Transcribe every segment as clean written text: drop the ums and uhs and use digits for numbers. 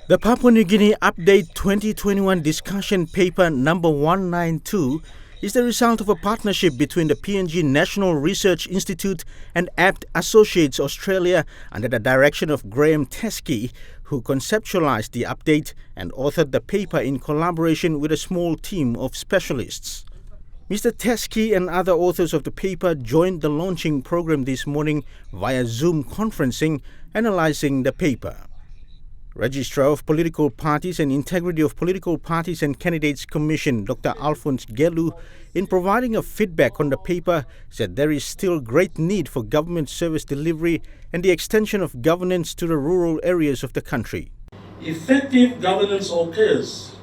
The Papua New Guinea Update 2021 discussion paper number 192 is the result of a partnership between the PNG National Research Institute and APT Associates Australia under the direction of Graham Teskey, who conceptualized the update and authored the paper in collaboration with a small team of specialists. Mr. Teskey and other authors of the paper joined the launching program this morning via Zoom conferencing, analyzing the paper. Registrar of Political Parties and Integrity of Political Parties and Candidates Commission, Dr. Alphonse Gelu, in providing a feedback on the paper, said there is still great need for government service delivery and the extension of governance to the rural areas of the country. Effective governance occurs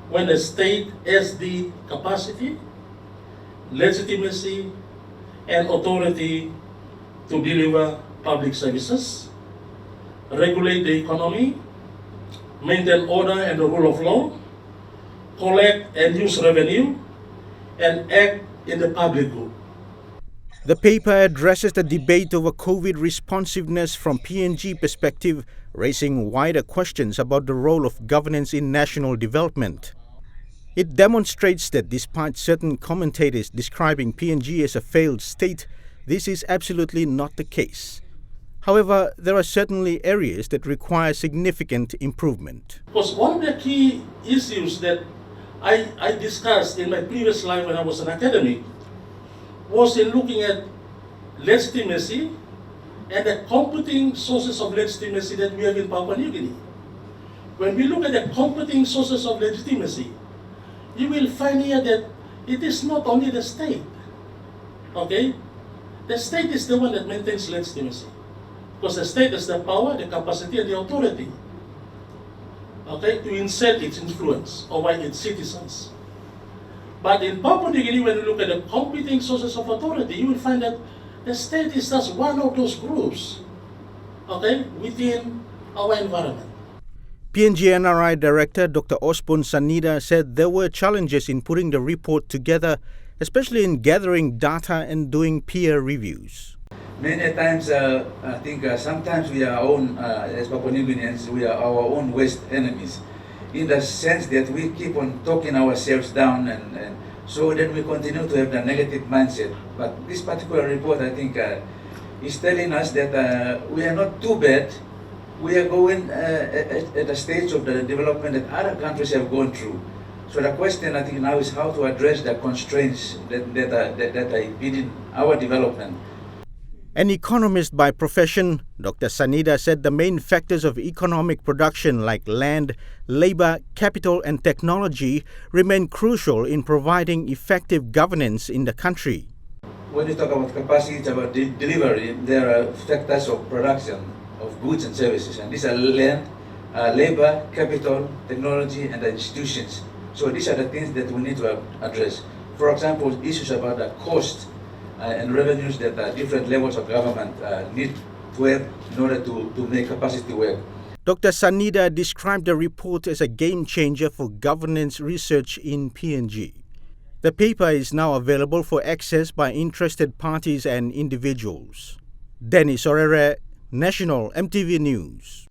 when a state has the capacity, legitimacy, and authority to deliver public services, regulate the economy, maintain order and the rule of law, collect and use revenue, and act in the public good. The paper addresses the debate over COVID responsiveness from PNG perspective, raising wider questions about the role of governance in national development. It demonstrates that despite certain commentators describing PNG as a failed state, this is absolutely not the case. However, there are certainly areas that require significant improvement. Because one of the key issues that I discussed in my previous life when I was an academic was in looking at legitimacy and the competing sources of legitimacy that we have in Papua New Guinea. When we look at the competing sources of legitimacy, you will find here that it is not only the state. Okay? The state is the one that maintains legitimacy. Because the state has the power, the capacity, and the authority, okay, to insert its influence over its citizens. But in Papua New Guinea, when you look at the competing sources of authority, you will find that the state is just one of those groups, okay, within our environment. PNG NRI Director Dr. Osborne Sanida said there were challenges in putting the report together, especially in gathering data and doing peer reviews. Many times, I think sometimes we are our own, as Papua New Guineans, we are our own worst enemies, in the sense that we keep on talking ourselves down, and so then we continue to have the negative mindset. But this particular report, I think, is telling us that we are not too bad. We are going at a stage of the development that other countries have gone through. So the question, I think, now is how to address the constraints that are impeding our development. An economist by profession, Dr. Sanida said the main factors of economic production like land, labor, capital and technology remain crucial in providing effective governance in the country. When you talk about capacity, it's about delivery. There are factors of production of goods and services, and these are land, labor, capital, technology and the institutions. So these are the things that we need to address. For example, issues about the cost and revenues that different levels of government need to have in order to make capacity work. Dr. Sanida described the report as a game changer for governance research in PNG. The paper is now available for access by interested parties and individuals. Dennis Orere, National EMTV News.